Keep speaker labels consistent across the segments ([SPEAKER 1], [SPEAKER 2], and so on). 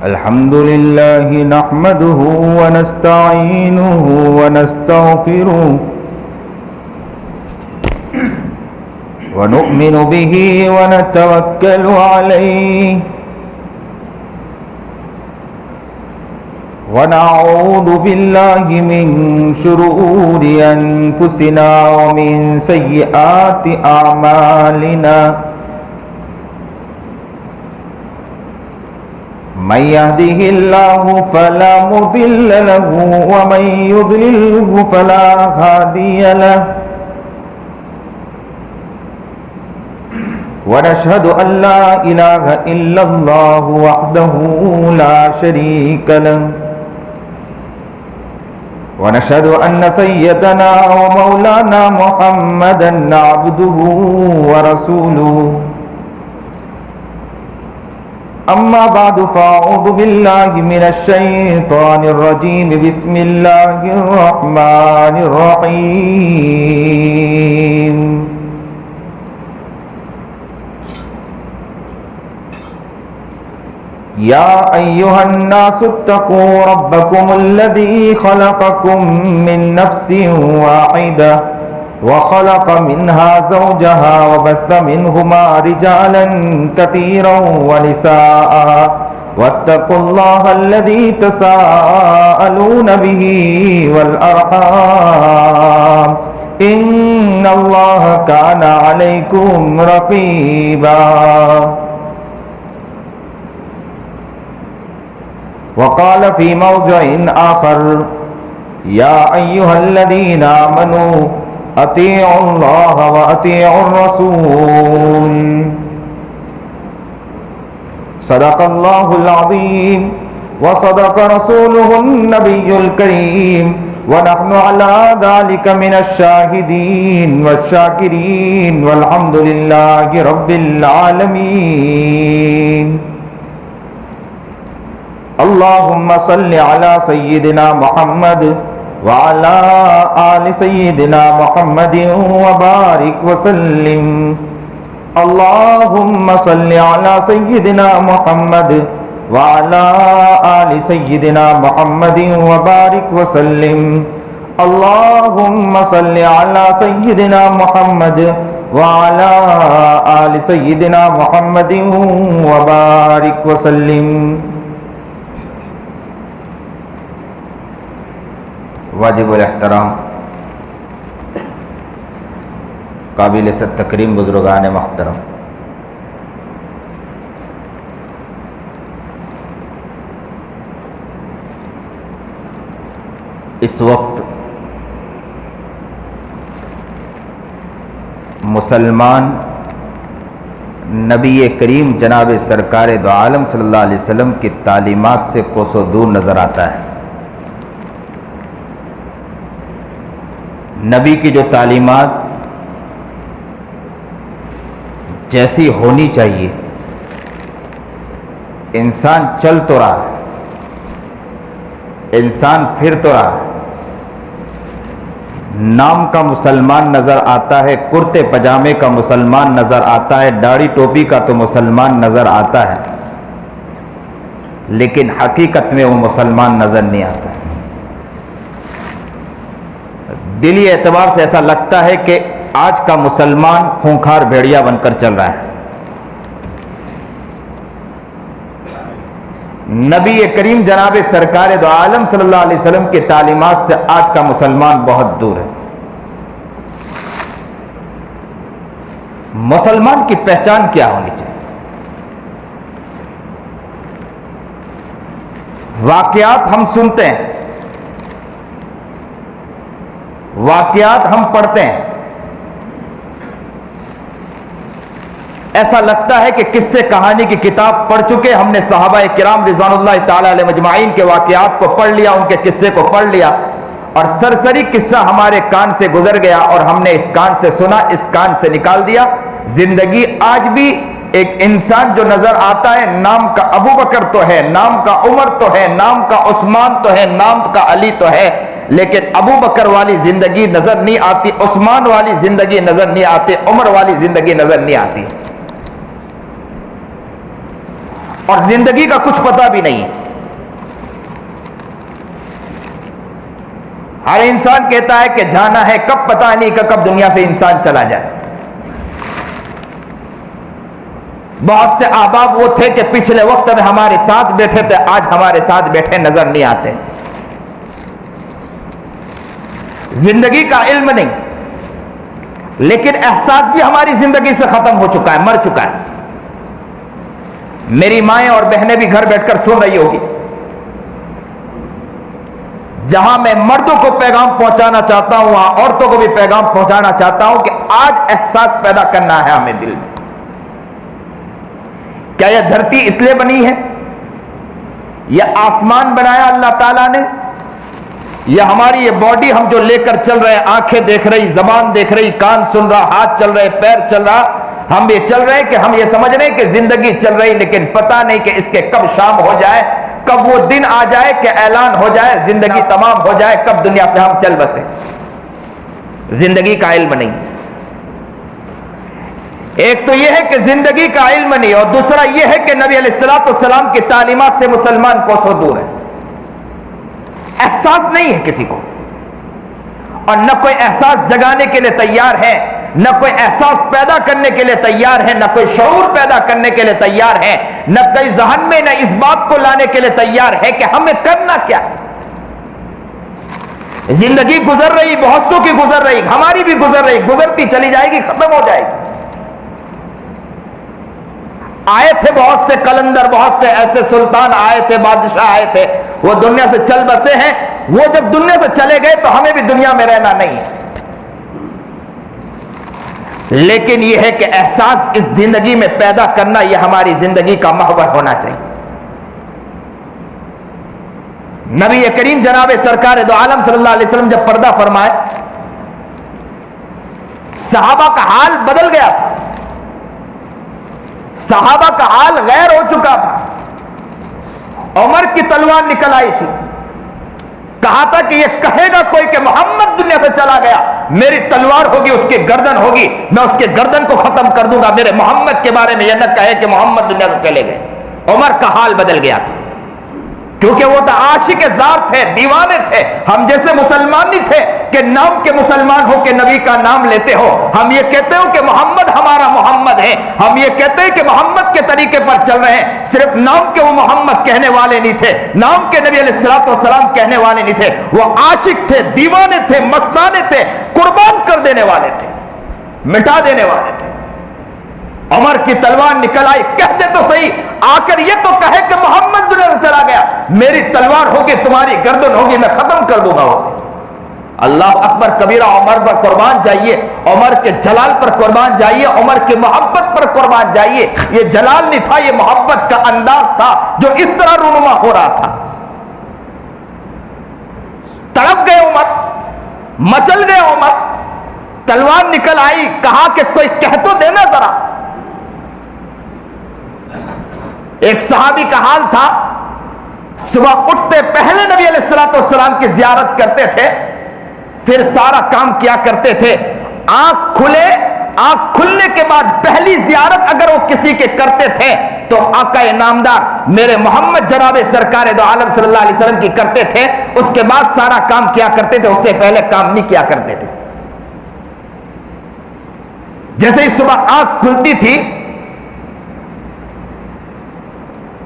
[SPEAKER 1] अल्हम्दुलिल्लाह नहमदुहु व नस्तईनुहु व नस्तगफिरुहु व नु'मिनु बिही व नतवक्कलु अलैहि व नऊज़ु बिल्लाहि मिन शुरूरि अनफुसिना व मिन सय्यिआति अअमालिना मन यहदिहिल्लाहु फला मुदिल्ल लहु व मन युद्लिल्हु फला हादिय लहु व नशहदु अल्ला इलाहा इल्लल्लाहु वहदहु ला शरीक लहु व नशहदु अन्न सय्यदना व मौलाना मुहम्मदन अब्दुहु व रसूलुहु अम्मा बादु फ़अऊज़ु बिल्लाहि मिनश शैतानिर रजीम बिस्मिल्लाहिर रहमानिर रहीम या अय्युहन नासु इत्तक़ू रब्बकुमुल्लज़ी खलक़कुम मिन नफ्सिन वाहिदा वखलक़ मिन्हा ज़ौजहा वबस्स मिन्हुमा रिजालन कसीरन वनिसाअ वत्तक़ुल्लाह अल्लज़ी तसाअलून बिही वल अर्हाम इन्नल्लाह काना अलैकुम रक़ीबा वक़ाल फ़ी मौज़िइन आख़र या अय्युहल्लज़ीना आमनू अतीउल्लाह व अतीउर रसूल सदक़ल्लाहुल अज़ीम व सदक़ रसूलुहुन नबियुल करीम व नहनु अला ज़ालिका मिनश शाहिदीन वश्शाकिरीन वल्हम्दुलिल्लाहि रब्बिल आलमीन अल्लाहुम्मा सल्लि अला सय्यिदिना मुहम्मद वअला आलि सय्यिदिना मुहम्मदिन व बारिक व सल्लिम अल्लाहुम्मा सल्लि अला सय्यिदिना मुहम्मद वअला आलि सय्यिदिना मुहम्मदिन व बारिक व सल्लिम अल्लाहुम्मा सल्लि अला सय्यिदिना मुहम्मद वअला आलि सय्यिदिना मुहम्मदिन व बारिक व सल्लिम वाजिबुल एहतराम काबिल से तकरीम बुजुर्गान मोहतरम, इस वक्त मुसलमान नबी करीम जनाब सरकार दो आलम सल्लल्लाहु अलैहि वसल्लम की तालीमात से कोसों दूर नज़र आता है। नबी की जो तालीमात जैसी होनी चाहिए, इंसान चल तो रहा है, इंसान फिर तो रहा है, नाम का मुसलमान नज़र आता है, कुर्ते पजामे का मुसलमान नज़र आता है, दाढ़ी टोपी का तो मुसलमान नज़र आता है, लेकिन हकीकत में वो मुसलमान नज़र नहीं आता है। दिली एतबार से ऐसा लगता है कि आज का मुसलमान खूंखार भेड़िया बनकर चल रहा है। नबी करीम जनाब सरकार दो आलम सल्लल्लाहु अलैहि वसल्लम की तालीमात से आज का मुसलमान बहुत दूर है। मुसलमान की पहचान क्या होनी चाहिए? वाकयात हम सुनते हैं, वाकयात हम पढ़ते हैं, ऐसा लगता है कि किस्से कहानी की किताब पढ़ चुके, हमने सहाबा किराम रिज़वानुल्लाह ताला अलैहिम अजमाइन के वाकयात को पढ़ लिया, उनके किस्से को पढ़ लिया और सरसरी किस्सा हमारे कान से गुजर गया और हमने इस कान से सुना, इस कान से निकाल दिया। जिंदगी आज भी एक इंसान जो नजर आता है, नाम का अबू बकर तो है, नाम का उमर तो है, नाम का उस्मान तो है, नाम का अली तो है, लेकिन अबू बकर वाली जिंदगी नजर नहीं आती, उस्मान वाली जिंदगी नजर नहीं आती, उमर वाली जिंदगी नजर नहीं आती। और जिंदगी का कुछ पता भी नहीं है। हर इंसान कहता है कि जाना है, कब पता नहीं कि कब दुनिया से इंसान चला जाए। बहुत से अहबाब वो थे कि पिछले वक्त में हमारे साथ बैठे थे, आज हमारे साथ बैठे नजर नहीं आते। जिंदगी का इल्म नहीं, लेकिन एहसास भी हमारी जिंदगी से खत्म हो चुका है, मर चुका है। मेरी माएं और बहनें भी घर बैठकर सुन रही होगी। जहां मैं मर्दों को पैगाम पहुंचाना चाहता हूं, वहां औरतों को भी पैगाम पहुंचाना चाहता हूं कि आज एहसास पैदा करना है हमें दिल में। क्या यह धरती इसलिए बनी है? यह आसमान बनाया अल्लाह ताला ने? यह हमारी ये बॉडी हम जो लेकर चल रहे हैं, आंखें देख रही, जबान देख रही, कान सुन रहा, हाथ चल रहे, पैर चल रहा, हम ये चल रहे हैं कि हम ये समझ रहे हैं कि जिंदगी चल रही, लेकिन पता नहीं कि इसके कब शाम हो जाए, कब वो दिन आ जाए कि ऐलान हो जाए, जिंदगी तमाम हो जाए, कब दुनिया से हम चल बसे। जिंदगी का इल्म नहीं। एक तो यह है कि जिंदगी का इल्म नहीं, और दूसरा यह है कि नबी अलैहिस्सलाम की तालीमात से मुसलमान कोसों दूर है। एहसास नहीं है किसी को, और न कोई एहसास जगाने के लिए तैयार है, न कोई एहसास पैदा करने के लिए तैयार है, न कोई शऊर पैदा करने के लिए तैयार है, न कोई जहन में न इस बात को लाने के लिए तैयार है कि हमें करना क्या है। जिंदगी गुजर रही, बहुत सौ की गुजर रही, हमारी भी गुजर रही, गुजरती चली जाएगी, खत्म हो जाएगी। आए थे बहुत से कलंदर, बहुत से ऐसे सुल्तान आए थे, बादशाह आए थे, वो दुनिया से चल बसे हैं। वो जब दुनिया से चले गए तो हमें भी दुनिया में रहना नहीं है। लेकिन यह है कि एहसास इस जिंदगी में पैदा करना, यह हमारी जिंदगी का महवर होना चाहिए। नबी करीम जनाब सरकार दो आलम सल्लल्लाहु अलैहि वसल्लम जब पर्दा फरमाए, सहाबा का हाल बदल गया था। सहाबा का हाल गैर हो चुका था। उमर की तलवार निकल आई थी। कहा था कि यह कहेगा कोई कि मोहम्मद दुनिया से चला गया, मेरी तलवार होगी, उसकी गर्दन होगी, मैं उसके गर्दन को खत्म कर दूंगा। मेरे मोहम्मद के बारे में यह न कहे कि मोहम्मद दुनिया से चले गए। उमर का हाल बदल गया था, क्योंकि वो तो आशिक ज़ात थे, दीवाने थे। हम जैसे मुसलमान नहीं थे कि नाम के मुसलमान हो के नबी का नाम लेते हो। हम ये कहते हो कि मोहम्मद हमारा मोहम्मद है, हम ये कहते हैं कि मोहम्मद के तरीके पर चल रहे हैं। सिर्फ नाम के वो मोहम्मद कहने वाले नहीं थे, नाम के नबी अलैहिस्सलाम कहने वाले नहीं थे। वो आशिक थे, दीवाने थे, मस्ताने थे, कुर्बान कर देने वाले थे, मिटा देने वाले थे। उमर की तलवार निकल आई। कहते तो सही, आकर ये तो कहे कि मोहम्मद दुनिया से चला गया, मेरी तलवार होगी, तुम्हारी गर्दन होगी, मैं खत्म कर दूंगा उसे। अल्लाह अकबर कबीरा। उमर पर कुर्बान जाइए, उमर के जलाल पर कुर्बान जाइए, उमर की मोहब्बत पर कुर्बान जाइए। ये जलाल नहीं था, ये मोहब्बत का अंदाज था जो इस तरह रूनुमा हो रहा था। तड़प गए उमर, मचल गए उमर। तलवार निकल आई, कहा कि कोई कह तो देना जरा। एक सहाबी का हाल था, सुबह उठते पहले नबी अलैहिस्सलाम की जियारत करते थे, फिर सारा काम किया करते थे। आंख खुलने के बाद पहली जियारत अगर वो किसी के करते थे तो आका नामदार मेरे मोहम्मद जनाब सरकार दो आलम सल्लल्लाहु अलैहि वसल्लम की करते थे। उसके बाद सारा काम किया करते थे, उससे पहले काम नहीं किया करते थे। जैसे ही सुबह आंख खुलती थी,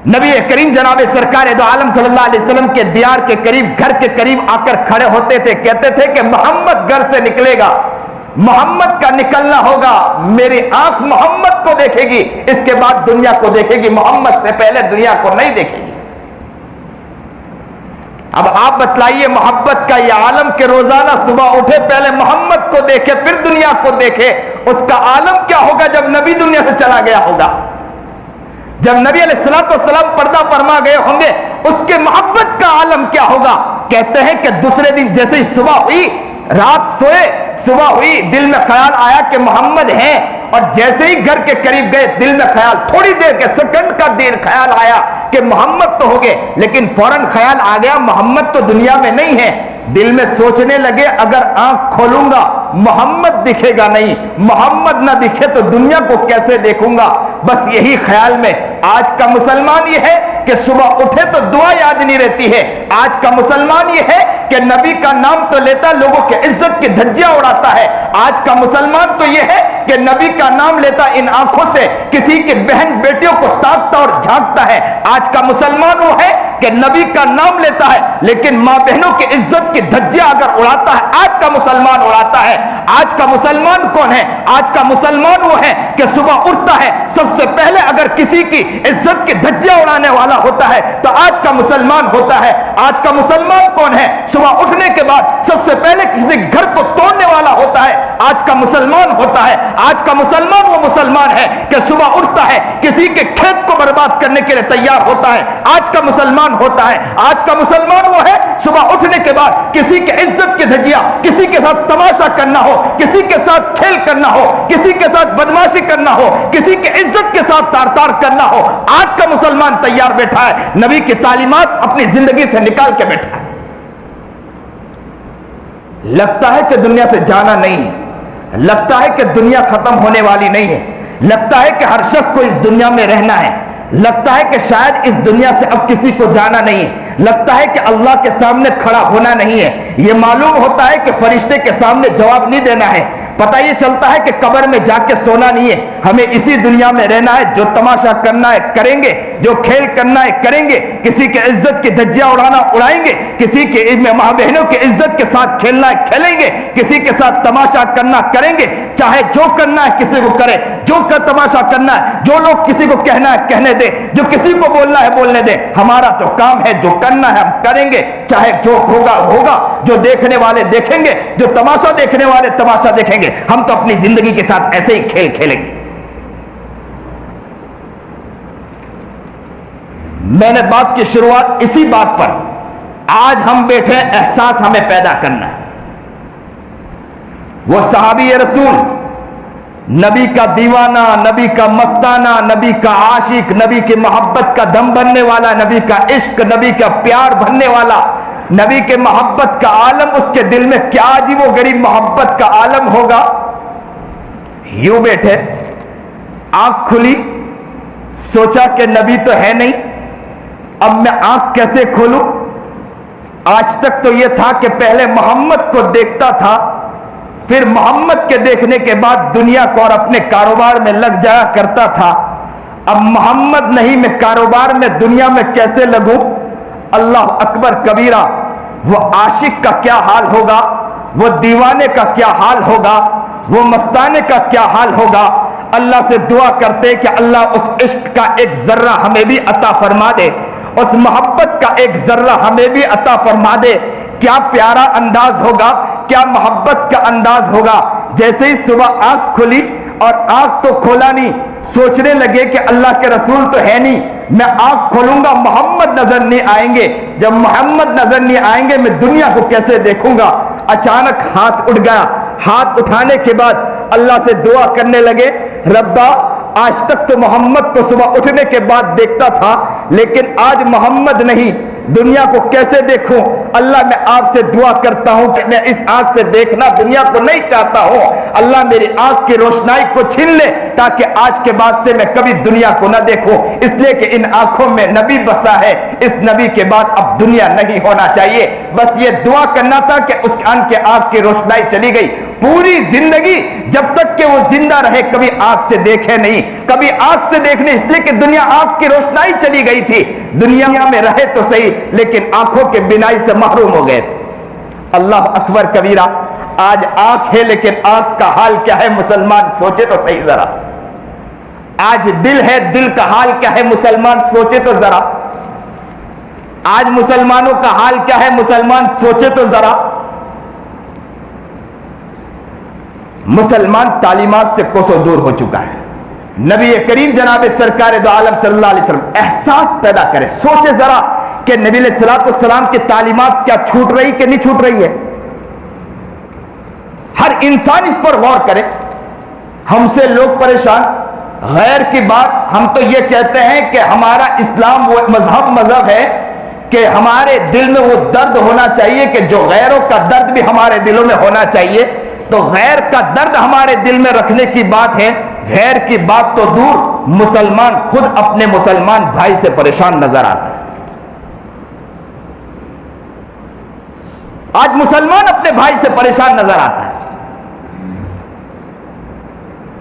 [SPEAKER 1] नबी करीम जनाब सरकार दो आलम सल्लल्लाहु अलैहि वसल्लम के दियार के करीब, घर के करीब आकर खड़े होते थे। कहते थे कि मोहम्मद घर से निकलेगा, मोहम्मद का निकलना होगा, मेरी आंख मोहम्मद को देखेगी, इसके बाद दुनिया को देखेगी, मोहम्मद से पहले दुनिया को नहीं देखेगी। अब आप बतलाइए, मोहब्बत का यह आलम के रोजाना सुबह उठे, पहले मोहम्मद को देखे, फिर दुनिया को देखे, उसका आलम क्या होगा जब नबी दुनिया से चला गया होगा? जब नबी अलैहिस्सलाम पर्दा फरमा गए होंगे, उसके मोहब्बत का आलम क्या होगा? कहते हैं कि दूसरे दिन जैसे ही सुबह हुई, रात सोए, सुबह हुई, दिल में ख्याल आया कि मोहम्मद है, और जैसे ही घर के करीब गए, दिल में ख्याल, थोड़ी देर के सेकंड का देर ख्याल आया कि मोहम्मद तो हो गए, लेकिन फौरन ख्याल आ गया मोहम्मद तो दुनिया में नहीं है। दिल में सोचने लगे, अगर आंख खोलूंगा मोहम्मद दिखेगा नहीं, मोहम्मद ना दिखे तो दुनिया को कैसे देखूंगा? बस यही ख्याल में आज का मुसलमान ये है कि सुबह उठे तो दुआ याद नहीं रहती है। आज का मुसलमान ये है कि नबी का नाम तो लेता, लोगों के इज्जत की धज्जियां उड़ाता है। आज का मुसलमान तो ये है कि नबी का नाम लेता, इन आंखों से किसी की बहन बेटियों को ताकता और झांकता है। आज का मुसलमान वो है कि नबी का नाम लेता है लेकिन मां बहनों की इज्जत की धज्जियां अगर उड़ाता है, आज का मुसलमान उड़ाता है। आज का मुसलमान कौन है? आज का मुसलमान वो है कि सुबह उठता है, सबसे पहले अगर किसी की इज्जत की धज्जियां उड़ाने वाला होता है तो आज का मुसलमान होता है। आज का मुसलमान कौन है? सुबह उठने के बाद सबसे पहले किसी घर को तोड़ने वाला होता है, आज का मुसलमान होता है। आज का मुसलमान वो मुसलमान है कि सुबह उठता है, किसी के खेत को बर्बाद करने के लिए तैयार होता है, आज का मुसलमान होता है। आज का मुसलमान वो है सुबह उठने के बाद किसी के इज्जत की धज्जियां, किसी के साथ तमाशा करना हो, किसी के साथ खेल करना हो, किसी के साथ बदमाशी करना हो, किसी के इज्जत के साथ तार तार करना हो, आज का मुसलमान तैयार बैठा है। नबी की तालीमात अपनी जिंदगी से निकाल के बैठा है। लगता है कि दुनिया से जाना नहीं है, लगता है कि दुनिया खत्म होने वाली नहीं है, लगता है कि हर शख्स को इस दुनिया में रहना है, लगता है कि शायद इस दुनिया से अब किसी को जाना नहीं है, लगता है कि अल्लाह के सामने खड़ा होना नहीं है। यह मालूम होता है कि फरिश्ते के सामने जवाब नहीं देना है। पता ये चलता है कि कब्र में जाके सोना नहीं है, हमें इसी दुनिया में रहना है। जो तमाशा करना है करेंगे, जो खेल करना है करेंगे, किसी के इज्जत की धज्जियां उड़ाना उड़ाएंगे, किसी के मां बहनों की इज्जत के साथ खेलना है खेलेंगे, किसी के साथ तमाशा करना करेंगे। चाहे जो करना है किसी को करे, जो कर तमाशा करना है, जो लोग किसी को कहना है कहने दे, जो किसी को बोलना है बोलने दे। हमारा तो काम है, जो करना है हम करेंगे, चाहे जो होगा होगा, जो देखने वाले देखेंगे, जो तमाशा देखने वाले तमाशा देखेंगे। हम तो अपनी जिंदगी के साथ ऐसे ही खेल खेलेंगे। मैंने बात की शुरुआत इसी बात पर, आज हम बैठे एहसास हमें पैदा करना है। वो सहाबी रसूल, नबी का दीवाना, नबी का मस्ताना, नबी का आशिक, नबी की मोहब्बत का दम बनने वाला, नबी का इश्क, नबी का प्यार भरने वाला, नबी के मोहब्बत का आलम उसके दिल में क्या अजीबो गरीब मोहब्बत का आलम होगा। यूं बैठे, आंख खुली, सोचा कि नबी तो है नहीं, अब मैं आंख कैसे खोलूं। आज तक तो यह था कि पहले मोहम्मद को देखता था, फिर मोहम्मद के देखने के बाद दुनिया को और अपने कारोबार में लग जाया करता था। अब मोहम्मद नहीं, मैं कारोबार में दुनिया में कैसे लगूं। अल्लाह अकबर कबीरा। वो आशिक का क्या हाल होगा, वो दीवाने का क्या हाल होगा, वो मस्ताने का क्या हाल होगा। अल्लाह से दुआ करते कि अल्लाह उस इश्क का एक जर्रा हमें भी अता फरमा दे, उस मोहब्बत का एक जर्रा हमें भी अता फरमा दे। क्या प्यारा अंदाज होगा, क्या मोहब्बत का अंदाज होगा। जैसे ही सुबह आंख खुली और आंख तो खोला नहीं, सोचने लगे कि अल्लाह के रसूल तो है नहीं, मैं आंख खोलूंगा मोहम्मद नजर नहीं आएंगे। जब मोहम्मद नजर नहीं आएंगे मैं दुनिया को कैसे देखूंगा। अचानक हाथ उठ गया। हाथ उठाने के बाद अल्लाह से दुआ करने लगे, रब्बा आज तक तो मोहम्मद को सुबह उठने के बाद देखता था, लेकिन आज मोहम्मद नहीं, दुनिया को कैसे देखूं। अल्लाह मैं आपसे दुआ करता हूं कि मैं इस आंख से देखना दुनिया को नहीं चाहता हूं। अल्लाह मेरी आंख की रोशनाई को छीन ले ताकि आज के बाद से मैं कभी दुनिया को ना देखूं, इसलिए कि इन आंखों में नबी बसा है। इस नबी के बाद अब दुनिया नहीं होना चाहिए। बस ये दुआ करना था कि उस आंख की रोशनाई चली गई। पूरी जिंदगी जब तक कि वो जिंदा रहे कभी आंख से देखे नहीं, कभी आंख से देखने, इसलिए कि दुनिया आंख की रोशनाई चली गई थी। दुनिया में रहे तो सही लेकिन आंखों के बिनाई से महरूम हो गए। अल्लाह अकबर कबीरा। आज आंख है लेकिन आंख का हाल क्या है मुसलमान सोचे तो सही जरा। आज दिल है, दिल का हाल क्या है मुसलमान सोचे तो जरा। आज मुसलमानों का हाल क्या है मुसलमान सोचे तो जरा। मुसलमान तालीमात से कोसों दूर हो चुका है। नबी करीम जनाब सरकार दो आलम सल्लल्लाहु अलैहि वसल्लम एहसास पैदा करे, सोचे जरा कि नबी अलैहिस्सलाम की तालीमात क्या छूट रही कि नहीं छूट रही है। हर इंसान इस पर गौर करे। हमसे लोग परेशान, गैर की बात, हम तो ये कहते हैं कि हमारा इस्लाम वो मजहब है कि हमारे दिल में वो दर्द होना चाहिए कि जो गैरों का दर्द भी हमारे दिलों में होना चाहिए। तो गैर का दर्द हमारे दिल में रखने की बात है। गैर की बात तो दूर, मुसलमान खुद अपने मुसलमान भाई से परेशान नजर आता है। आज मुसलमान अपने भाई से परेशान नजर आता है,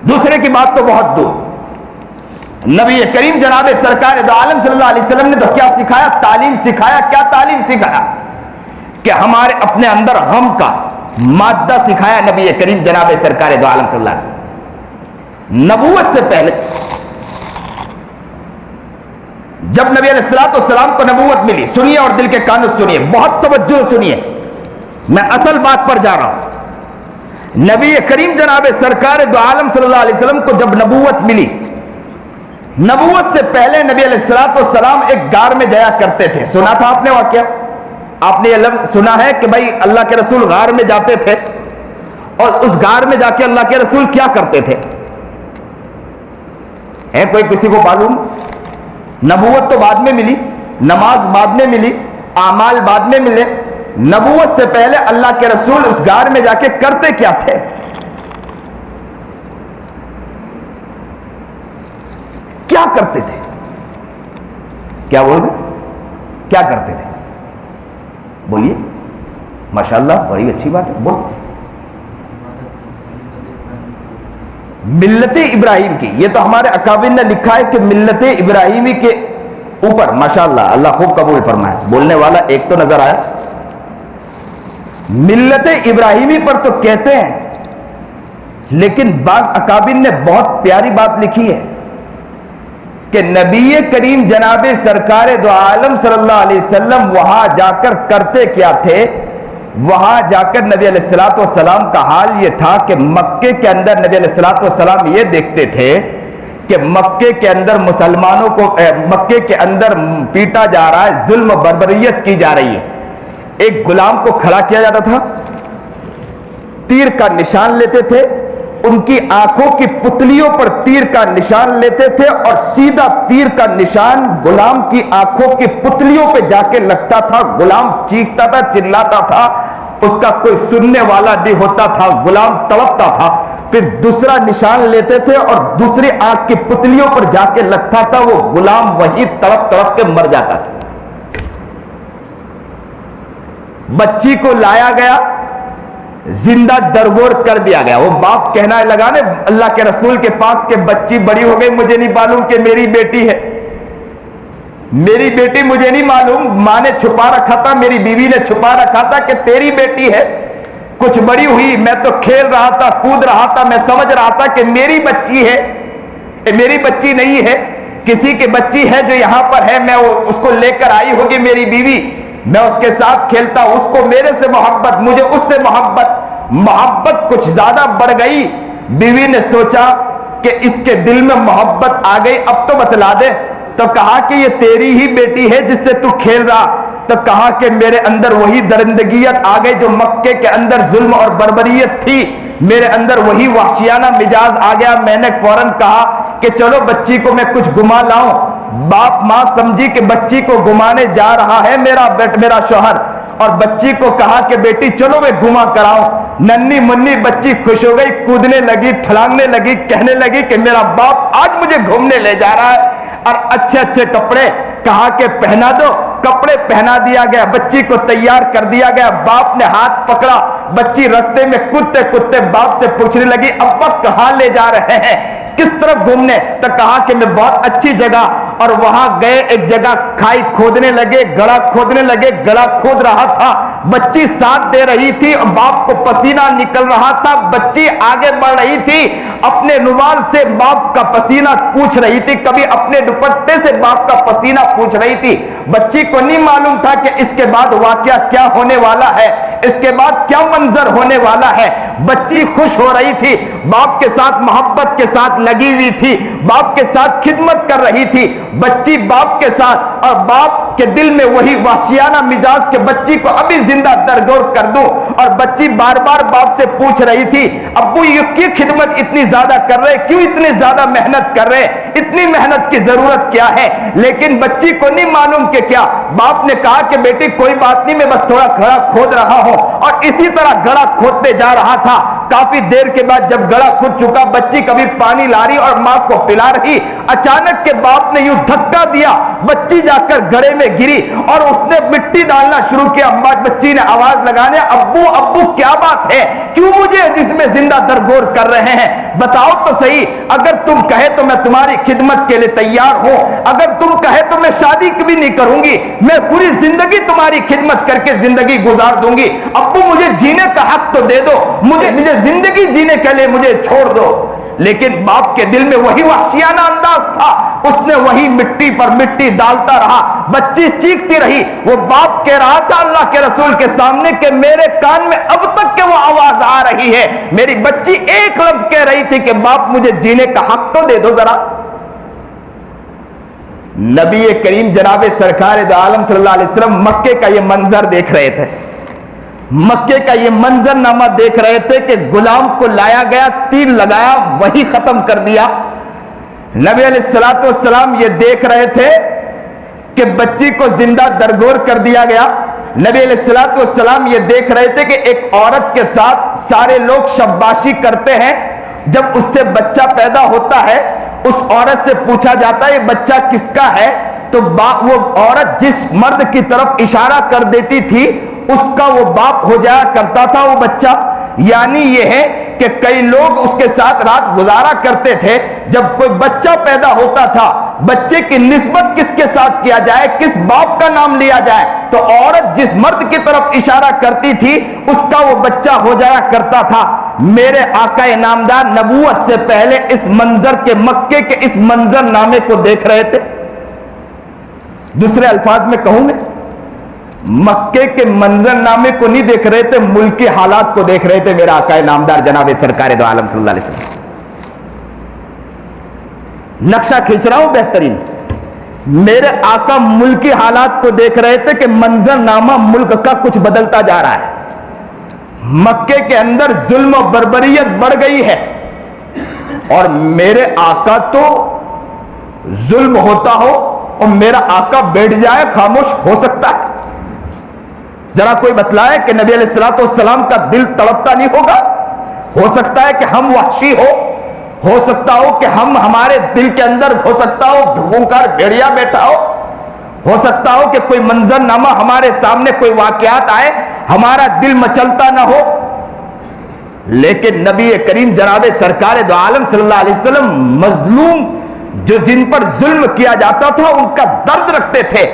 [SPEAKER 1] दूसरे की बात तो बहुत दूर। नबी करीम जनाब सरकार दो आलम सल्लल्लाहु अलैहि वसल्लम ने तो क्या सिखाया, तालीम सिखाया। क्या तालीम सिखाया कि हमारे अपने अंदर गम का मादा सिखाया नबी करीम जनाब सरकार दो आलम सल्लल्लाहु अलैहि वसल्लम। नबूवत से पहले जब नबी अलैहिस्सलाम को नबूवत मिली, सुनिए और दिल के कानों सुनिए, बहुत तवज्जो सुनिए, मैं असल बात पर जा रहा हूं। नबी करीम जनाब सरकार दो आलम सल्लल्लाहु अलैहि वसल्लम को जब नबूवत मिली, नबूवत से पहले नबी अलैहिस्सलाम एक गार में जाया करते थे। सुना था आपने वाकया, आपने ये लफ्ज सुना है कि भाई अल्लाह के रसूल गार में जाते थे, और उस गार में जाके अल्लाह के रसूल क्या करते थे? है कोई किसी को मालूम? नबूवत तो बाद में मिली, नमाज बाद में मिली, आमाल बाद में मिले। नबूवत से पहले अल्लाह के रसूल उस गार में जाके करते क्या थे? क्या करते थे? क्या बोल रहे? क्या करते थे? बोलिए। माशाअल्लाह, बड़ी अच्छी बात है, बोल। मिल्लते इब्राहिम की, ये तो हमारे अकाबिर ने लिखा है कि मिल्लते इब्राहिमी के ऊपर, माशाअल्लाह, अल्लाह खूब कबूल फरमाए। बोलने वाला एक तो नजर आया। मिल्लते इब्राहिमी पर तो कहते हैं, लेकिन बाज अकाबिर ने बहुत प्यारी बात लिखी है कि नबी करीम जनाबे सरकार दो आलम सल्लल्लाहु अलैहि वसल्लम वहां जाकर करते क्या थे? वहां जाकर नबी अलैहिस्सलातु वस्सलाम का हाल यह था कि मक्के के अंदर नबी अलैहिस्सलातु वस्सलाम ये देखते थे कि मक्के के अंदर मुसलमानों को मक्के के अंदर पीटा जा रहा है, जुल्म बर्बरियत की जा रही है। एक गुलाम को खड़ा किया जाता था, तीर का निशान लेते थे, उनकी आंखों की पुतलियों पर तीर का निशान लेते थे, और सीधा तीर का निशान गुलाम की आंखों की पुतलियों पे जाके लगता था। गुलाम चीखता था, चिल्लाता था, उसका कोई सुनने वाला नहीं होता था, गुलाम तड़पता था। फिर दूसरा निशान लेते थे और दूसरी आंख की पुतलियों पर जाके लगता था, वो गुलाम वही तड़प तड़प के मर जाता था। बच्ची को लाया गया, जिंदा दरगोर कर दिया गया। वो बाप कहना लगा ने अल्लाह के रसूल के पास के बच्ची बड़ी हो गई, मुझे नहीं मालूम कि मेरी बेटी है, मेरी बेटी मुझे नहीं मालूम, मां ने छुपा रखा था, मेरी बीवी ने छुपा रखा था कि तेरी बेटी है। कुछ बड़ी हुई, मैं तो खेल रहा था, कूद रहा था, मैं समझ रहा था कि मेरी बच्ची है, मेरी बच्ची नहीं है, किसी की बच्ची है जो यहां पर है, मैं उसको लेकर आई होगी मेरी बीवी, मैं उसके साथ खेलता, उसको मेरे से मोहब्बत, मुझे उससे मोहब्बत कुछ ज्यादा बढ़ गई। बीवी ने सोचा कि इसके दिल में मोहब्बत आ गई, अब तो बतला दे। तो कहा कि ये तेरी ही बेटी है जिससे तू खेल रहा। तो कहा कि मेरे अंदर वही दरिंदगियत आ गई जो मक्के के अंदर जुल्म और बर्बरियत थी, मेरे अंदर वही वहशियाना मिजाज आ गया। मैंने फौरन कहा कि चलो बच्ची को मैं कुछ घुमा लाऊं। बाप मां समझी कि बच्ची को घुमाने जा रहा है मेरा शौहर, और बच्ची को कहा कि बेटी चलो मैं घुमा कराऊं। नन्ही मुन्नी बच्ची खुश हो गई, कूदने लगी, ठलांगने लगी, कहने लगी कि मेरा बाप आज मुझे घूमने ले जा रहा है, और अच्छे अच्छे कपड़े कहा कि पहना दो। कपड़े पहना दिया गया, बच्ची को तैयार कर दिया गया। बाप ने हाथ पकड़ा, बच्ची रास्ते में कूदते कूदते बाप से पूछने लगी, अब्बा कहां ले जा रहे हैं, किस तरफ घूमने? तो कहा कि मैं बहुत अच्छी जगह, और वहां गए, एक जगह खाई खोदने लगे, गड़ा खोदने लगे, गड़ा खोद रहा था, बच्ची साथ दे रही थी, और बाप को पसीना निकल रहा था। बच्ची आगे बढ़ रही थी, अपने रुमाल से बाप का पसीना पूछ रही थी, कभी अपने दुपट्टे से बाप का पसीना पूछ रही थी। बच्ची को नहीं मालूम था कि इसके बाद वाकया क्या होने वाला है, इसके बाद क्या मंजर होने वाला है। बच्ची खुश हो रही थी, बाप के साथ मोहब्बत के साथ लगी हुई थी, बाप के साथ खिदमत कर रही थी। बच्ची बाप के साथ, और बाप के दिल में वही वहशियाना मिजाज के बच्ची को अभी जिंदा दरगोर कर दूं। और बच्ची बार बार बाप से पूछ रही थी, अब्बू ये क्यों खिदमत इतनी ज्यादा कर रहे, क्यों इतनी ज्यादा मेहनत कर रहे, इतनी मेहनत की जरूरत क्या है? लेकिन बच्ची को नहीं मालूम कि क्या। बाप ने कहा कि बेटी कोई बात नहीं, मैं बस थोड़ा गड़ा खोद रहा हूं। और इसी तरह गड़ा खोदते जा रहा था, काफी देर के बाद जब गला खुद चुका, बच्ची कभी पानी ला रही और मां को पिला रही, अचानक के बाप ने यूं धक्का दिया, बच्ची जाकर गड़े में गिरी और उसने मिट्टी डालना शुरू किया। बच्ची ने आवाज लगाने, अब्बू अब्बू क्या बात है, क्यों मुझे जिसमें जिंदा दरगोर कर रहे हैं, बताओ तो सही। अगर तुम कहे तो मैं तुम्हारी खिदमत के लिए तैयार हूं, अगर तुम कहे तो मैं शादी कभी नहीं करूंगी, मैं पूरी जिंदगी तुम्हारी खिदमत करके जिंदगी गुजार दूंगी। अब्बू मुझे जीने का हक तो दे दो, मुझे जिंदगी जीने के लिए मुझे छोड़ दो। लेकिन बाप के दिल में वही वहशियाना अंदाज था, उसने वही मिट्टी पर मिट्टी डालता रहा। बच्ची चीखती रही, वो बाप कह रहा था अल्लाह के रसूल के सामने कि मेरे कान में अब तक के वो आवाज आ रही है। मेरी बच्ची एक लफ्ज कह रही थी कि बाप मुझे जीने का हक तो दे दो जरा। नबी करीम जनाब सरकार दो आलम सल्लल्लाहु अलैहि वसल्लम मक्के का ये मंजर देख रहे थे, मक्के का ये मंजरनामा देख रहे थे कि गुलाम को लाया गया, तीर लगाया, वही खत्म कर दिया। नबी अलैहिस्सलातु वस्सलाम ये देख रहे थे कि बच्ची को जिंदा दरगोर कर दिया गया। नबी अलैहिस्सलातु वस्सलाम ये देख रहे थे कि एक औरत के साथ सारे लोग शब्बाशी करते हैं। जब उससे बच्चा पैदा होता है, उस औरत से पूछा जाता है ये बच्चा किसका है, तो वो औरत जिस मर्द की तरफ इशारा कर देती थी उसका वो बाप हो जाया करता था वो बच्चा। यानी ये है कि कई लोग उसके साथ रात गुजारा करते थे। जब कोई बच्चा पैदा होता था, बच्चे की निस्बत किसके साथ किया जाए, किस बाप का नाम लिया जाए, तो औरत जिस मर्द की तरफ इशारा करती थी उसका वो बच्चा हो जाया करता था। मेरे आका नामदार नबूवत से पहले इस मंजर के, मक्के के इस मंजरनामे को देख रहे थे। दूसरे अल्फाज में कहूं मैं, मक्के के मंजरनामे को नहीं देख रहे थे, मुल्की हालात को देख रहे थे। मेरा आका नामदार जनाब सरकार दो आलम सल्लल्लाहु अलैहि वसल्लम, नक्शा खींच रहा हूं बेहतरीन। मेरे आका मुल्की हालात को देख रहे थे कि मंजरनामा मुल्क का कुछ बदलता जा रहा है। मक्के के अंदर जुल्म और बर्बरियत बढ़ गई है और मेरे आका तो जुल्म होता हो और मेरा आका बैठ जाए खामोश हो सकता है? जरा कोई बतलाए कि नबी अलैहिस्सलातु वस्सलाम का दिल तड़पता नहीं होगा? हो सकता है कि हम वहशी हो सकता हो कि हमारे दिल के अंदर हो सकता हो भूखा भेड़िया बैठा हो सकता हो कि कोई मंजरनामा हमारे सामने, कोई वाकयात आए, हमारा दिल मचलता ना हो। लेकिन नबी करीम जनाब सरकार दो आलम सल्लल्लाहु अलैहि वसल्लम मजलूम जो जिन पर जुल्म किया जाता था उनका दर्द रखते थे।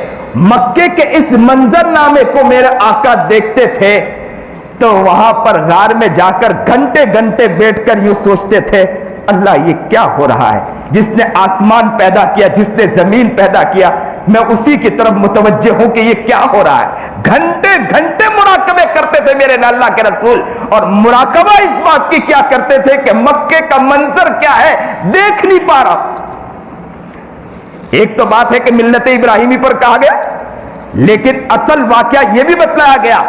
[SPEAKER 1] मक्के के इस मंजरनामे को मेरे आका देखते थे तो वहां पर गार में जाकर घंटे घंटे बैठकर यूं सोचते थे, अल्लाह ये क्या हो रहा है? जिसने आसमान पैदा किया, जिसने जमीन पैदा किया, मैं उसी की तरफ मुतवज्जे हूं कि ये क्या हो रहा है। घंटे घंटे मुराकबे करते थे मेरे अल्लाह के रसूल, और मुराकबा इस बात की क्या करते थे कि मक्के का मंजर क्या है देख नहीं पा रहा। एक तो बात है कि मिल्लत इब्राहिमी पर कहा गया, लेकिन असल वाकया यह भी बतलाया गया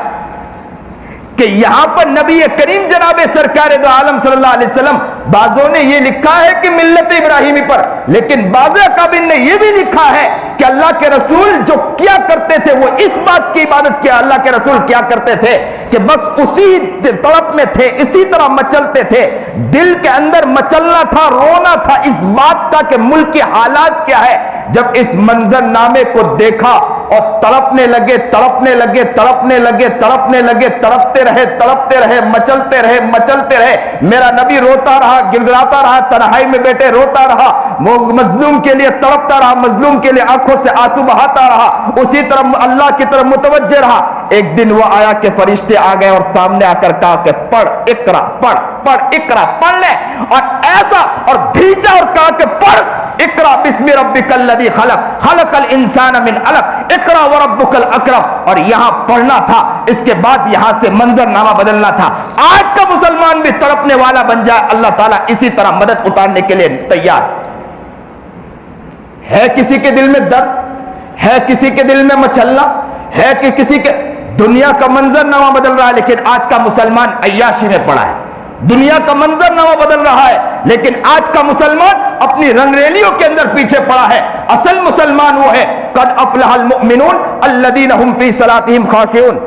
[SPEAKER 1] कि यहां पर नबी करीम जनाबे सरकार दो आलम सल्लल्लाहु अलैहि वसल्लम, बाजों ने यह लिखा है कि मिल्लत इब्राहिमी पर, लेकिन बाज़ अकाबिन ने यह भी लिखा है कि अल्लाह के रसूल जो क्या करते थे वो इस बात की इबादत किया। अल्लाह के रसूल क्या करते थे कि बस उसी तड़प में थे, इसी तरह मचलते थे, दिल के अंदर मचलना था, रोना था इस बात का कि मुल्क की हालात क्या है। जब इस मंजरनामे को देखा और तड़पने लगे, तड़पने लगे, तड़पने लगे, तड़पने लगे, तड़पते रहे, मचलते रहे। मेरा नबी रोता रहा, गिड़गिड़ाता रहा, तन्हाई में बैठे रोता रहा, मजलूम के लिए तड़पता रहा, मजलूम के लिए आंखों से आंसू बहाता रहा, उसी तरह अल्लाह की तरफ मुतवज्जे रहा। एक दिन वो आया कि फरिश्ते आ गए और सामने आकर कहा कि पढ़ इकरा, पढ़ ले, और ऐसा और भीचा और कहा कि पढ़ इकरा बिस्मि रब्बिकल लज़ी खलक, खलकल इंसान मिन अलक, इकरा व रब्बुकल अकरम। और यहां पढ़ना था, इसके बाद यहां से मंजरनामा बदलना था। आज का मुसलमान भी तड़पने वाला बन जाए, अल्लाह ताला इसी तरह मदद उतारने के लिए तैयार है। किसी के दिल में दर्द है, किसी के दिल में मचलना है, कि किसी के दुनिया का मंजरनामा बदल रहा है, लेकिन आज का मुसलमान अय्याशी में पड़ा है। दुनिया का मंजरनामा बदल रहा है, लेकिन आज का मुसलमान अपनी रंगरेलियों के अंदर पीछे पड़ा है। असल मुसलमान वो है, कद अफलहल मुमिनून अल्लज़ीना हुम फी सलातिहिम खाशिऊन।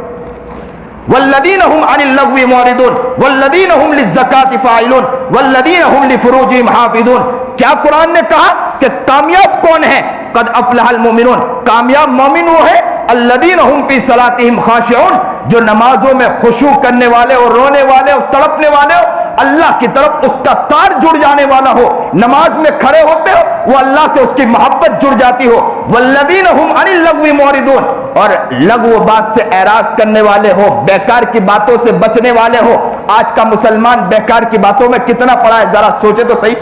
[SPEAKER 1] वल्लदीन हुम अनिल लग़्वी मुअरिदून वल्लदीन हुम लिज़्ज़काति फ़ाइलून वल्लदीन हुम लिफ़ुरूजिहिम हाफ़िज़ून। क्या कुरान ने कहा कि कामयाब कौन है? क़द अफ़लहल मुमिनून, कामयाब मोमिन वो है अल्लदीन हुम फ़ी सलातिहिम ख़ाशिऊन, जो नमाजों में खुशू करने वाले और रोने वाले और तड़पने वाले हो, अल्लाह की तरफ उसका तार जुड़ जाने वाला हो। नमाज में खड़े होते हो, वो अल्लाह से उसकी मोहब्बत जुड़ जाती हो। वल्लदीन हुम अनिल लग़्वी मुअरिदून, और लग़्व बात से एराज करने वाले हो, बेकार की बातों से बचने वाले हो। आज का मुसलमान बेकार की बातों में कितना पड़ा है, जरा सोचे तो सही।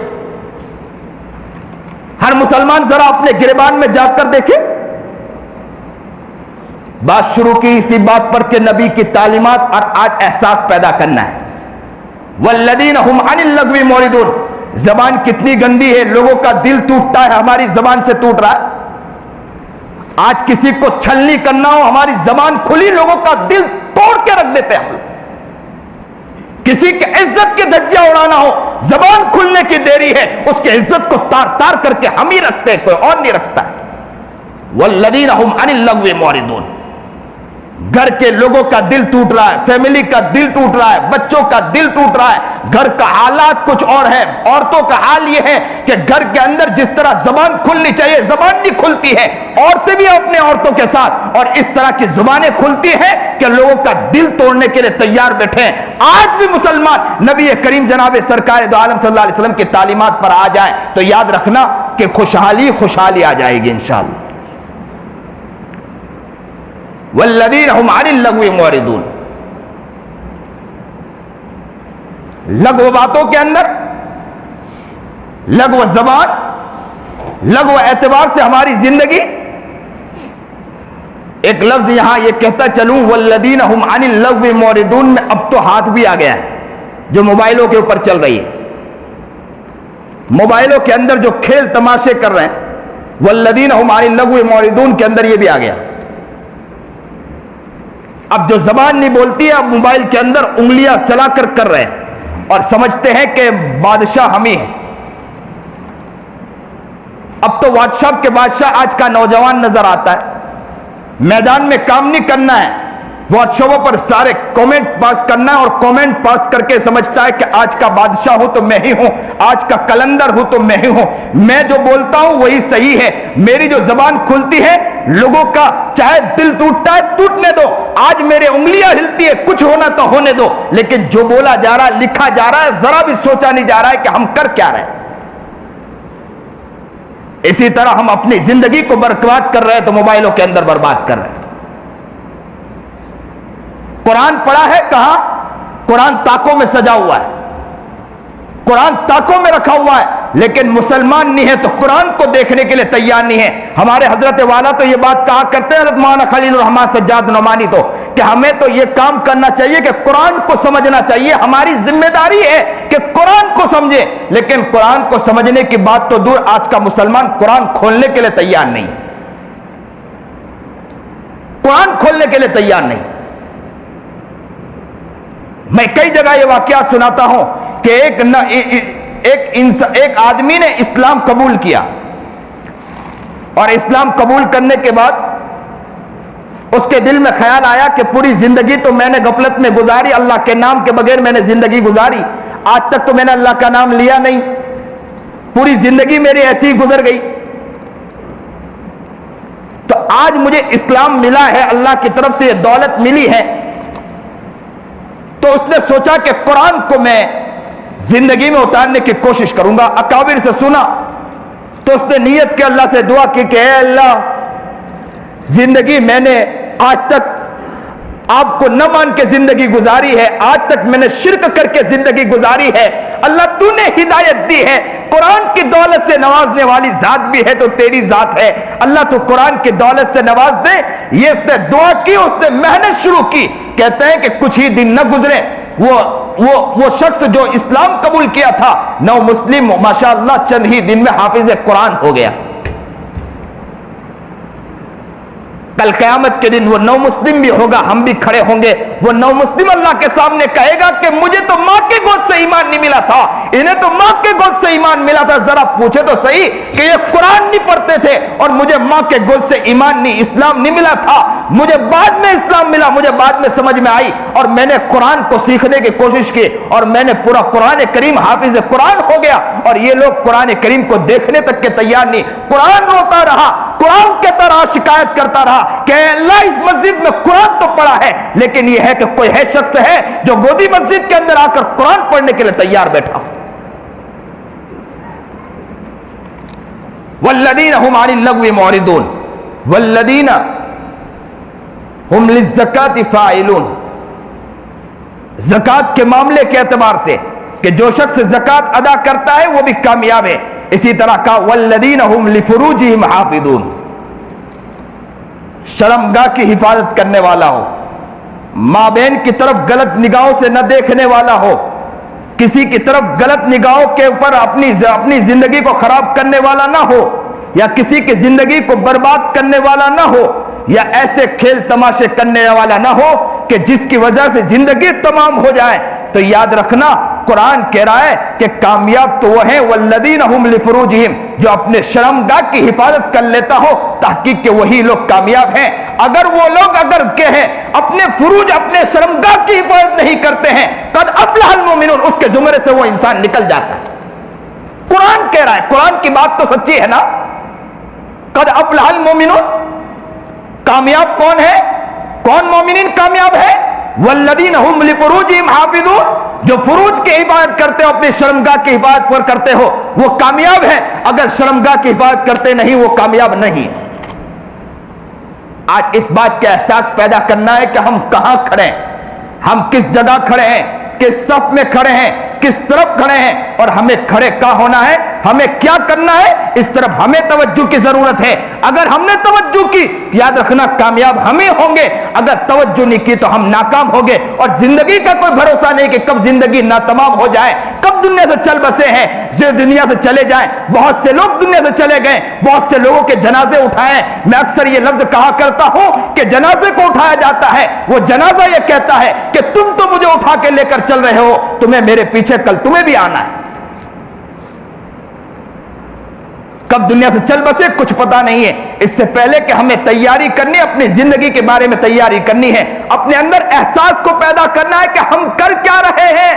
[SPEAKER 1] हर मुसलमान जरा अपने गिरबान में जाकर देखे। बात शुरू की इसी बात पर कि नबी की तालीमात, और आज एहसास पैदा करना है। वल्लदीन हुम अनिल लग़्वी मुअरिदून, जबान कितनी गंदी है, लोगों का दिल टूटता है, हमारी जबान से टूट रहा है। आज किसी को छलनी करना हो, हमारी जबान खुली, लोगों का दिल तोड़ के रख देते हैं हम। किसी के इज्जत के धज्जियां उड़ाना हो, जबान खुलने की देरी है, उसके इज्जत को तार तार करके हम ही रखते हैं, कोई और नहीं रखता है। वल्लदीन हुम अनिल लग़्वी मुअरिदून, घर के लोगों का दिल टूट रहा है, फैमिली का दिल टूट रहा है, बच्चों का दिल टूट रहा है। घर का हालात कुछ और है। औरतों का हाल यह है कि घर के अंदर जिस तरह जबान खुलनी चाहिए, जबान नहीं खुलती है। औरतें भी अपने औरतों के साथ और इस तरह की जुबानें खुलती हैं कि लोगों का दिल तोड़ने के लिए तैयार बैठे हैं। आज भी मुसलमान नबी करीम जनाब सरकार दो आलम सल्लल्लाहु अलैहि वसल्लम की तालीमात पर आ जाए तो याद रखना कि खुशहाली खुशहाली आ जाएगी इंशाअल्लाह। वल्लदीन हुम अनिल लग़्वी मुअरिदून, लग़्व बातों के अंदर, लग़्व ज़बान, लग़्व एतबार से हमारी जिंदगी। एक लफ्ज यहां ये कहता चलूं, वल्लदीन हुम अनिल लग़्वी मुअरिदून में अब तो हाथ भी आ गया है, जो मोबाइलों के ऊपर चल रही है। मोबाइलों के अंदर जो खेल तमाशे कर रहे हैं, वल्लदीन हुम अनिल लग़्वी मुअरिदून के अंदर ये भी आ गया। अब जो जबान नहीं बोलती है, अब मोबाइल के अंदर उंगलियां चलाकर कर रहे हैं और समझते हैं कि बादशाह हम ही हैं। अब तो व्हाट्सएप के बादशाह आज का नौजवान नजर आता है। मैदान में काम नहीं करना है, व्हाट्सएप पर सारे कमेंट पास करना है और कमेंट पास करके समझता है कि आज का बादशाह हूं तो मैं ही हूं, आज का कलंदर हूं तो मैं ही हूं, मैं जो बोलता हूं वही सही है। मेरी जो जबान खुलती है, लोगों का चाहे दिल टूटता है टूटने दो, आज मेरी उंगलियां हिलती है, कुछ होना तो होने दो, लेकिन जो बोला जा रहा है, लिखा जा रहा है, जरा भी सोचा नहीं जा रहा है कि हम कर क्या रहे हैं। इसी तरह हम अपनी जिंदगी को बर्बाद कर रहे हैं तो मोबाइलों के अंदर बर्बाद कर रहे हैं। कुरान पढ़ा है कहां? कुरान ताकों में सजा हुआ है, कुरान ताकों में रखा हुआ है, लेकिन मुसलमान नहीं है तो कुरान को देखने के लिए तैयार नहीं है। हमारे हजरत वाला तो ये बात कहा करते हैं, हजरत मौलाना खलीलुर रहमान सज्जाद नोमानी, तो कि हमें तो ये काम करना चाहिए कि कुरान को समझना चाहिए, हमारी जिम्मेदारी है कि कुरान को समझे। लेकिन कुरान को समझने की बात तो दूर, आज का मुसलमान कुरान खोलने के लिए तैयार नहीं है, कुरान खोलने के लिए तैयार नहीं। मैं कई जगह ये वाकया सुनाता हूं कि एक आदमी ने इस्लाम कबूल किया और इस्लाम कबूल करने के बाद उसके दिल में ख्याल आया कि पूरी जिंदगी तो मैंने गफलत में गुजारी, अल्लाह के नाम के बगैर मैंने जिंदगी गुजारी, आज तक तो मैंने अल्लाह का नाम लिया नहीं, पूरी जिंदगी मेरी ऐसी ही गुजर गई। तो आज मुझे इस्लाम मिला है, अल्लाह की तरफ से दौलत मिली है, तो उसने सोचा कि कुरान को मैं जिंदगी में उतारने की कोशिश करूंगा। अकाबिर से सुना तो उसने नियत के अल्लाह से दुआ की कि अल्लाह, जिंदगी मैंने आज तक आपको न मान के जिंदगी गुजारी है, आज तक मैंने शिर्क करके जिंदगी गुजारी है, अल्लाह तूने हिदायत दी है, कुरान की दौलत से नवाजने वाली जात भी है तो तेरी जात है, अल्लाह तो कुरान की दौलत से नवाज दे। ये उसने दुआ की, उसने मेहनत शुरू की। कहते हैं कि कुछ ही दिन न गुजरे, वो शख्स जो इस्लाम कबूल किया था, नौ मुस्लिम माशाअल्लाह चंद ही दिन में हाफिज कुरान हो गया। कल क़यामत के दिन वो नौ मुस्लिम भी होगा, हम भी खड़े होंगे, वो नौ मुस्लिम अल्लाह के सामने कहेगा कि मुझे तो मां के गोद से ईमान नहीं मिला था, इन्हें तो मां के गोद से ईमान मिला था। जरा पूछे तो सही कि ये कुरान नहीं पढ़ते थे और मुझे मां के गोद से ईमान नहीं, इस्लाम नहीं मिला था, मुझे बाद में इस्लाम मिला, मुझे बाद में समझ में आई और मैंने कुरान को सीखने की कोशिश की और मैंने पूरा कुरान करीम हाफिज कुरान हो गया। और ये लोग कुरान करीम को देखने तक के तैयार नहीं। कुरान रोता रहा, कुरान के तरह शिकायत करता रहा कि अल्लाह इस मस्जिद में कुरान तो पढ़ा है, लेकिन यह है कि कोई है शख्स है जो गोदी मस्जिद के अंदर आकर कुरान पढ़ने के लिए तैयार बैठा। वल्लदीना हुम अनिल लग़्वी मुअरिदून वल्लदीना हुम लिज़्ज़काति फ़ाइलून। ज़कात के मामले के एतबार से कि जो शख्स ज़कात अदा करता है वो भी कामयाब है। इसी तरह का वल्लदीना हुम लिफ़ुरूजिहिम हाफ़िज़ून, शर्मगाह की हिफाजत करने वाला हो, माँ बहन की तरफ गलत निगाहों से न देखने वाला हो, किसी की तरफ गलत निगाहों के ऊपर अपनी जिंदगी को खराब करने वाला ना हो, या किसी की जिंदगी को बर्बाद करने वाला ना हो, या ऐसे खेल तमाशे करने वाला ना हो कि जिसकी वजह से जिंदगी तमाम हो जाए। तो याद रखना, कुरान कह रहा है कि कामयाब तो वो है वल्लदीना हुम लिफुरूजिहिम, जो अपने शर्मगाह की हिफाजत कर लेता हो। तहकीक के वही लोग कामयाब हैं। अगर वो लोग अगर कहे अपने फुरूज अपने शर्मगाह की हिफाजत नहीं करते हैं, कद अफ़लहल मोमिनून, उसके जुमरे से वो इंसान निकल जाता है। कुरान कह रहा है, कुरान की बात तो सच्ची है ना। कद अफ़लहल मोमिनून, कामयाब कौन है? कौन मोमिनीन कामयाब है? वल्लदीना हुम लिफुरूजिहिम हाफिज़ून, जो फुरूज की हिफाजत करते हो, अपने शर्मगाह की हिफाजत करते हो, वो कामयाब है। अगर शर्मगाह की हिफाजत करते नहीं, वो कामयाब नहीं। आज इस बात का एहसास पैदा करना है कि हम कहां खड़े हैं, हम किस जगह खड़े हैं, किस सफ में खड़े हैं, किस तरफ खड़े हैं और हमें खड़े कहां होना है, हमें क्या करना है, इस तरफ हमें तवज्जो की जरूरत है। अगर हमने तवज्जो की, याद रखना कामयाब हमें होंगे। अगर तवज्जो नहीं की तो हम नाकाम होंगे। और जिंदगी का कोई भरोसा नहीं कि कब जिंदगी नातमाम हो जाए, कब दुनिया से चल बसे हैं, जो दुनिया से चले जाएं। बहुत से लोग दुनिया से चले गए, बहुत से लोगों के जनाजे उठाए। मैं अक्सर ये लफ्ज कहा करता हूं कि जनाजे को उठाया जाता है, वो जनाजा ये कहता है कि तुम तो मुझे उठा के लेकर चल रहे हो, तुम्हें मेरे पीछे कल तुम्हें भी आना है। कब दुनिया से चल बसे कुछ पता नहीं है। इससे पहले कि हमें तैयारी करनी, अपनी जिंदगी के बारे में तैयारी करनी है, अपने अंदर एहसास को पैदा करना है कि हम कर क्या रहे हैं,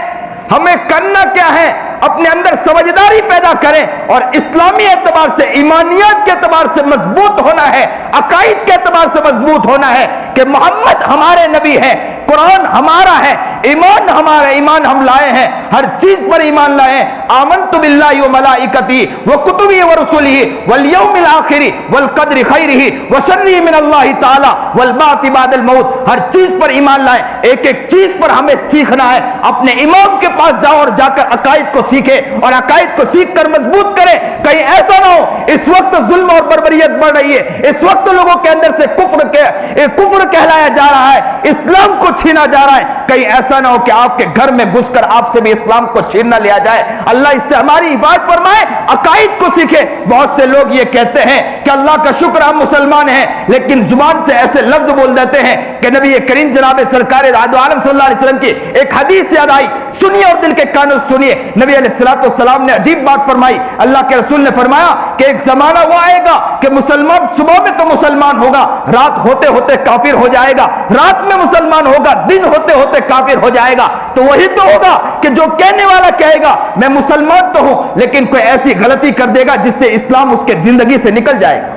[SPEAKER 1] हमें करना क्या है। अपने अंदर समझदारी पैदा करें और इस्लामी एतबार से, ईमानियत के एतबार से मजबूत होना है, अकाईद के एतबार से मजबूत होना है कि मोहम्मद हमारे नबी है, कुरान हमारा है, ईमान हमारा, ईमान हम लाए हैं, हर चीज पर ईमान लाए हैं। आमन्तु बिल्लाहि व मलाइकतिही व कुतुबिही व रुसुलिही वल यौमिल आखिरि वल क़द्रि खैरिही व शर्रिही मिनल्लाहि तआला वल बाअस बादल मौत। हर चीज पर ईमान लाए, एक एक चीज पर हमें सीखना है। अपने इमाम के पास जाओ और जाकर अकाईद को सीखे और अकाईद को सीख कर मजबूत करें। कहीं ऐसा ना हो, इस वक्त जुल्म और बर्बरियत बढ़ रही है, इस वक्त लोगों के अंदर से कुफ्र कहलाया जा रहा है, इस्लाम को छीना जा रहा है। कहीं ऐसा ना हो कि आपके घर में घुसकर आपसे भी इस्लाम को छीन लिया जाए। अल्लाह इससे हमारी हिफाजत फरमाए, अकाईद को सीखे। बहुत से लोग ये कहते हैं कि अल्लाह का शुक्र हम मुसलमान हैं, लेकिन जुबान से ऐसे लफ्ज बोल देते हैं कि नबी करीम जनाब सरकार आलम सल्लल्लाहु अलैहि वसल्लम की एक हदीस याद आई, सुनिए और दिल के कानों सुनिए। नबी अलैहिस्सलाम ने अजीब बात फरमाई। अल्लाह के रसूल ने फरमाया कि एक जमाना वो आएगा कि मुसलमान सुबह में तो मुसलमान होगा, रात होते होते काफिर हो जाएगा, रात में मुसलमान होगा, दिन होते होते काफिर हो जाएगा। तो वही तो होगा कि जो कहने वाला कहेगा मैं मुसलमान तो हूं, लेकिन कोई ऐसी गलती कर देगा जिससे इस्लाम उसके जिंदगी से निकल जाएगा,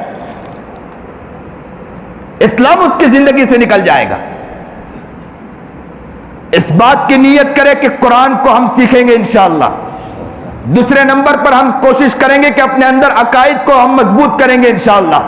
[SPEAKER 1] इस्लाम उसकी जिंदगी से निकल जाएगा। इस बात की नीयत करें कि कुरान को हम सीखेंगे इंशाअल्लाह। दूसरे नंबर पर हम कोशिश करेंगे कि अपने अंदर अकाईद को हम मजबूत करेंगे इंशाअल्लाह।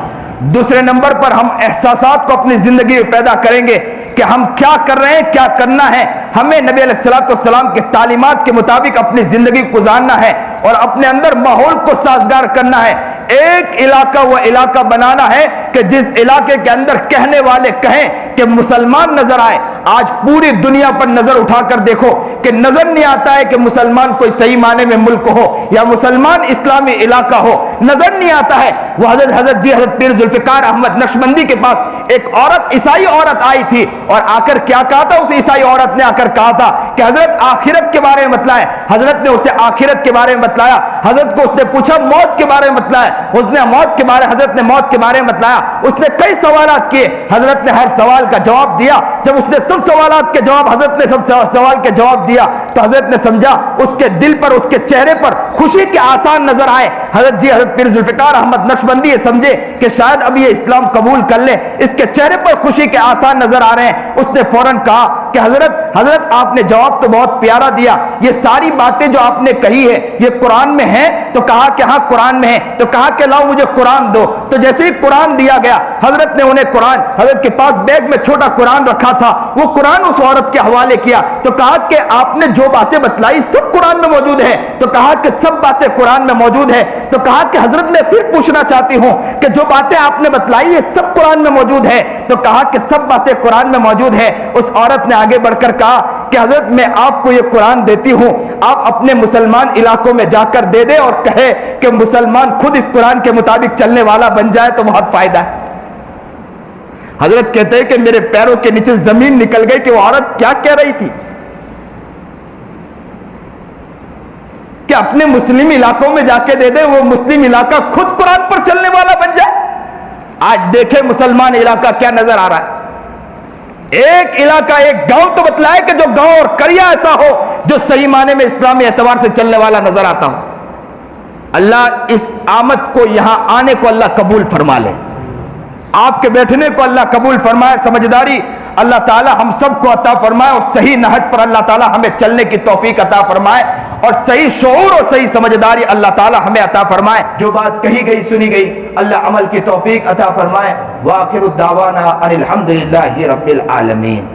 [SPEAKER 1] दूसरे नंबर पर हम एहसासात को अपनी जिंदगी में पैदा करेंगे कि हम क्या कर रहे हैं, क्या करना है। हमें नबी अलैहिस्सलाम के तालीमात के मुताबिक अपनी जिंदगी गुजारना है और अपने अंदर माहौल को साजगार करना है। एक इलाका वो इलाका बनाना है कि जिस इलाके के अंदर कहने वाले कहें कि मुसलमान नजर आए। आज पूरी दुनिया पर नजर उठाकर देखो कि नजर नहीं आता है कि मुसलमान कोई सही माने में मुल्क हो या मुसलमान इस्लामी इलाका हो, नजर नहीं आता है। वो हजरत पीर जुल्फिकार अहमद नक्शबंदी के पास एक औरत, ईसाई औरत आई थी और आकर क्या कहा था? उस ईसाई औरत ने आकर कहा था कि हजरत आखिरत के बारे में बतलाएं। हजरत ने उसे आखिरत के बारे में बतलाया। हजरत को उसने पूछा मौत के बारे में बतलाया। उसने मौत के बारे हजरत ने मौत के बारे में बतलाया। उसने कई सवालात किए, हजरत ने हर सवाल का जवाब दिया। जब उसने सब सवालात के जवाब, हजरत ने सब सवाल के जवाब दिया तो हजरत ने समझा उसके दिल पर, उसके चेहरे पर खुशी के आसान नजर आए। हजरत पीर जुल्फिकार अहमद नक्शबंदी ये समझे कि शायद अब ये इस्लाम कबूल कर ले, इसके चेहरे पर खुशी के आसान नजर आ रहे हैं। उसने फौरन कहा कि हजरत आपने जवाब तो बहुत प्यारा दिया, ये सारी बातें जो आपने कही है ये कुरान में है? तो कहा कि हाँ कुरान में है। तो कहा कि लाओ मुझे कुरान दो। तो जैसे ही कुरान दिया गया, हजरत ने उन्हें कुरान, हजरत के पास बैग में छोटा कुरान रखा था, वो कुरान उस औरत के हवाले किया। तो कहा कि आपने जो बातें बतलाई सब कुरान में मौजूद है? तो कहा कि सब बातें कुरान में मौजूद है। तो कहा कि हजरत मैं फिर पूछना चाहती हूं कि जो बातें आपने बतलाई ये सब कुरान में मौजूद है? तो कहा कि सब बातें कुरान में मौजूद है। उस औरत ने आगे बढ़कर कहा कि हजरत मैं आपको ये कुरान देती हूं, आप अपने मुसलमान इलाकों में जाकर दे दे और कहे कि मुसलमान खुद इस कुरान के मुताबिक चलने वाला बन जाए तो बहुत फायदा है। हजरत कहते हैं कि मेरे पैरों के नीचे जमीन निकल गई कि वो औरत क्या कह रही थी कि अपने मुस्लिम इलाकों में जाके दे दे, वो मुस्लिम इलाका खुद कुरान पर चलने वाला बन जाए। आज देखे मुसलमान इलाका क्या नजर आ रहा है। एक इलाका, एक गांव तो बतलाए कि जो गांव और करिया ऐसा हो जो सही माने में इस्लामी एतबार से चलने वाला नजर आता हो। अल्लाह इस आमद को, यहां आने को अल्लाह कबूल फरमा ले, आपके बैठने को अल्लाह कबूल फरमाए। समझदारी अल्लाह ताला हम सबको अता फरमाए और सही नहज पर अल्लाह ताला हमें चलने की तौफीक अता फरमाए और सही शऊर और सही समझदारी अल्लाह ताला हमें अता फरमाए। जो बात कही गई सुनी गई अल्लाह अमल की तौफीक अता फरमाए। व आखिरु दावाना अनिल हम्दुलिल्लाहि रब्बिल आलमीन।